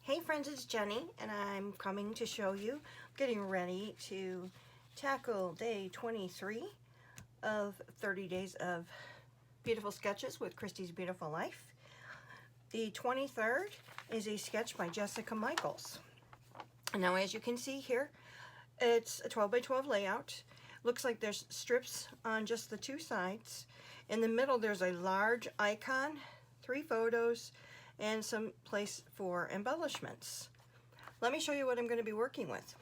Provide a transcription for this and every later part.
Hey friends, it's Jenny, and I'm coming to show you, getting ready to tackle day 23 of 30 days of beautiful sketches with Christy's Beautiful Life. The 23rd is a sketch by Jessica Michaels. And now as you can see here, it's a 12 by 12 layout. Looks like there's strips on just the two sides. In the middle there's a large icon, 3 photos, and some place for embellishments. Let me show you what I'm going to be working with.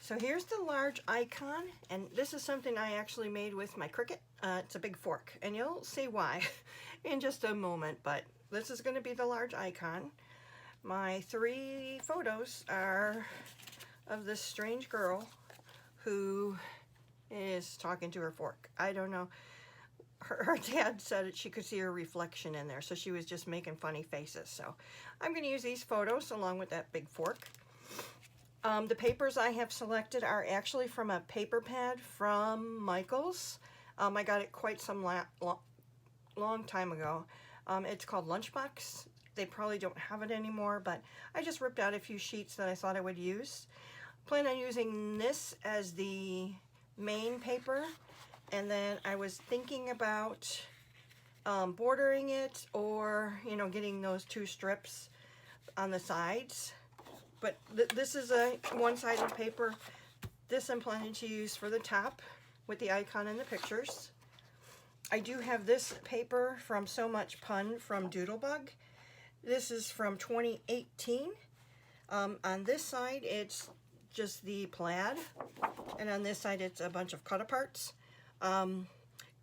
So here's the large icon, and this is something I actually made with my Cricut. It's a big fork, and you'll see why in just a moment, but this is going to be the large icon. My 3 photos are of this strange girl who is talking to her fork. I don't know. Her dad said she could see her reflection in there, so she was just making funny faces. So I'm going to use these photos along with that big fork. The papers I have selected are actually from a paper pad from Michaels. I got it quite some long time ago. It's called Lunchbox. They probably don't have it anymore, but I just ripped out a few sheets that I thought I would use. Plan on using this as the main paper. And then I was thinking about bordering it, or getting those 2 strips on the sides. But this is a one-sided paper. This I'm planning to use for the top with the icon and the pictures. I do have this paper from So Much Pun from Doodlebug. This is from 2018. On this side it's just the plaid, and on this side it's a bunch of cut-aparts. I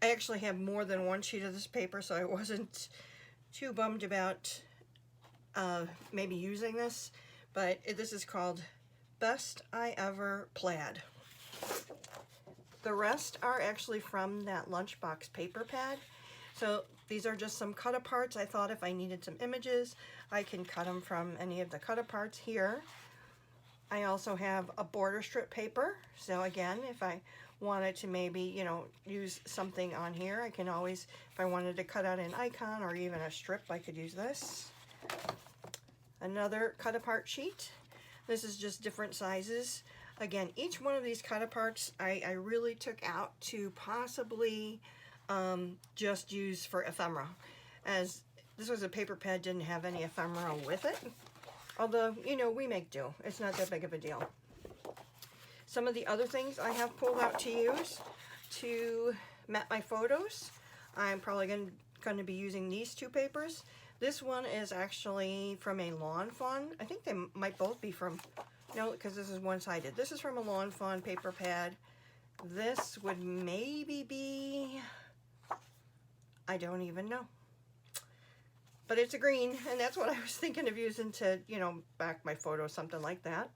actually have more than one sheet of this paper, so I wasn't too bummed about maybe using this, but this is called Best I Ever Plaid. The rest are actually from that Lunchbox paper pad. So these are just some cut-aparts. I thought if I needed some images, I can cut them from any of the cut-aparts here. I also have a border strip paper, so again, if I wanted to maybe, use something on here, I can always, if I wanted to cut out an icon or even a strip, I could use this. Another cut-apart sheet. This is just different sizes. Again, each one of these cut-aparts I really took out to possibly just use for ephemera, as this was a paper pad, didn't have any ephemera with it. Although, we make do. It's not that big of a deal. Some of the other things I have pulled out to use to mat my photos, I'm probably going to be using these 2 papers. This one is actually from a Lawn Fawn. I think they might both be from, because this is one-sided. This is from a Lawn Fawn paper pad. This would maybe be, I don't even know. But it's a green, and that's what I was thinking of using to, back my photo, something like that.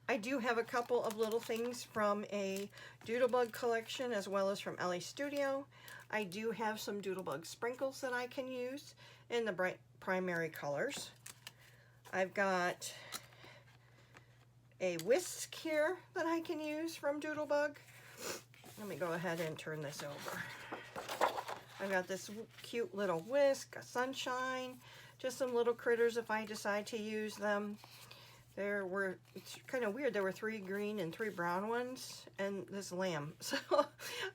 I do have a couple of little things from a Doodlebug collection, as well as from Ellie Studio. I do have some Doodlebug sprinkles that I can use in the bright primary colors. I've got a whisk here that I can use from Doodlebug. Let me go ahead and turn this over. I've got this cute little whisk, a sunshine, just some little critters if I decide to use them. It's kind of weird, there were 3 green and 3 brown ones, and this lamb. So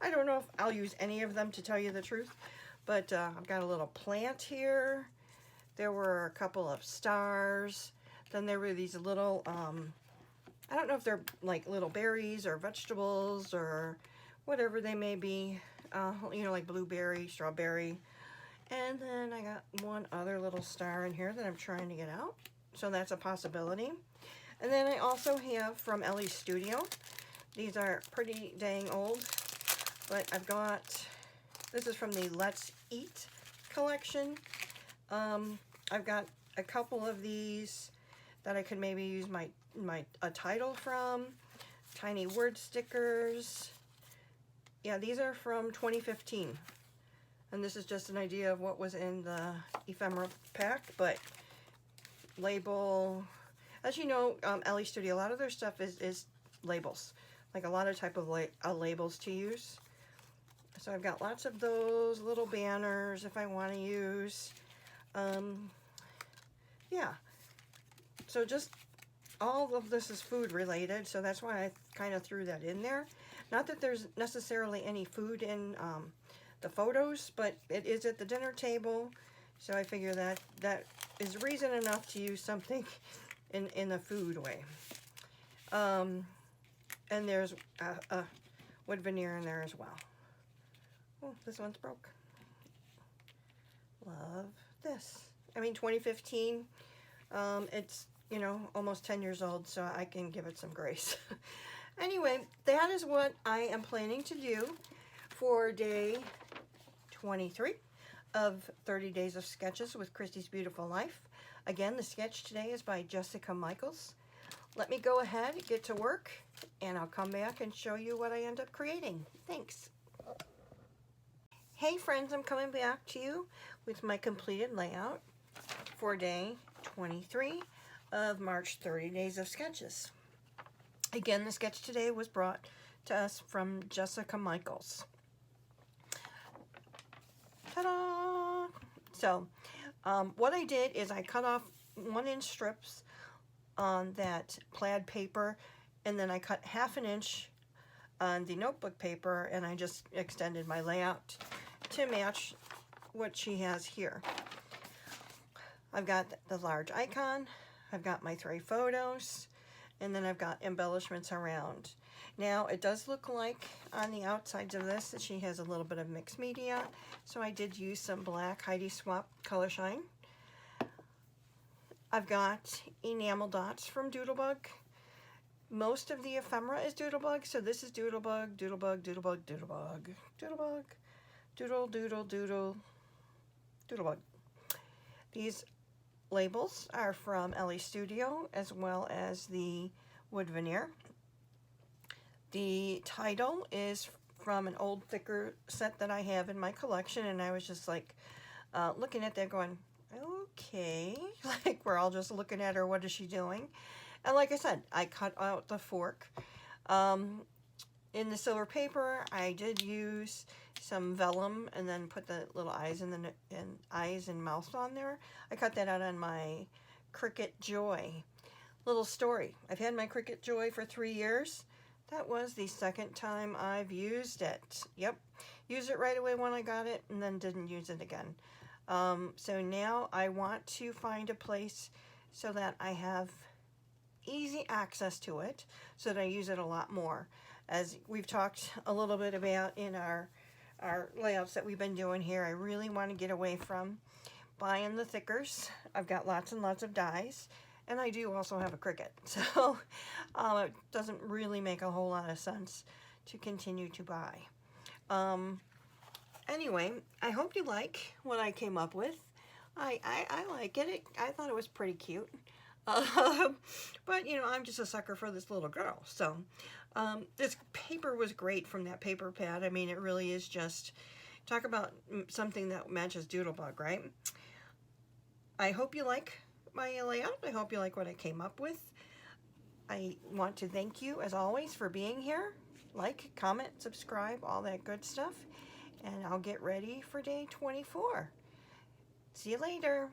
I don't know if I'll use any of them, to tell you the truth. But I've got a little plant here. There were a couple of stars. Then there were these little, I don't know if they're like little berries or vegetables or whatever they may be. Like blueberry, strawberry. And then I got one other little star in here that I'm trying to get out. So that's a possibility. And then I also have from Ellie Studio. These are pretty dang old, but I've got, this is from the Let's Eat collection. I've got a couple of these that I could maybe use a title from. Tiny word stickers. Yeah, these are from 2015. And this is just an idea of what was in the ephemera pack, but label, as you know, Ellie Studio, a lot of their stuff is labels, like a lot of type of labels to use. So I've got lots of those little banners if I want to use. Yeah, So just all of this is food related, so that's why I kind of threw that in there. Not that there's necessarily any food in the photos, but it is at the dinner table, so I figure that that is reason enough to use something in a food way. And there's a wood veneer in there as well. Oh, this one's broke. Love this. I mean, 2015. It's, you know, almost 10 years old, so I can give it some grace. Anyway, that is what I am planning to do for day 23 of 30 Days of Sketches with Christy's Beautiful Life. Again, the sketch today is by Jessica Michaels. Let me go ahead, get to work, and I'll come back and show you what I end up creating. Thanks. Hey friends, I'm coming back to you with my completed layout for day 23 of March 30 Days of Sketches. Again, the sketch today was brought to us from Jessica Michaels. Ta-da! So, what I did is I cut off 1-inch strips on that plaid paper, and then I cut 1/2 inch on the notebook paper, and I just extended my layout to match what she has here. I've got the large icon, I've got my 3 photos, and then I've got embellishments around. Now, it does look like on the outsides of this that she has a little bit of mixed media, so I did use some black Heidi Swap Color Shine. I've got enamel dots from Doodlebug. Most of the ephemera is Doodlebug, so this is Doodlebug, Doodlebug, Doodlebug, Doodlebug, Doodlebug, Doodle, Doodle, Doodle, Doodlebug. These labels are from Ellie Studio, as well as the wood veneer. The title is from an old thicker set that I have in my collection, and I was just like looking at that going, okay, like we're all just looking at her, what is she doing? And like I said, I cut out the fork. In the silver paper, I did use some vellum and then put the little eyes and eyes and mouth on there. I cut that out on my Cricut Joy. Little story. I've had my Cricut Joy for 3 years. That was the 2nd time I've used it. Yep, used it right away when I got it and then didn't use it again. So now I want to find a place so that I have easy access to it, so that I use it a lot more. As we've talked a little bit about in our layouts that we've been doing here, I really want to get away from buying the thickers. I've got lots and lots of dies, and I do also have a Cricut, so it doesn't really make a whole lot of sense to continue to buy. Anyway, I hope you like what I came up with. I like it. I thought it was pretty cute. But, you know, I'm just a sucker for this little girl. So, this paper was great from that paper pad. I mean, it really is just, talk about something that matches Doodlebug, right? I hope you like my layout. I hope you like what I came up with. I want to thank you, as always, for being here. Like, comment, subscribe, all that good stuff. And I'll get ready for day 24. See you later.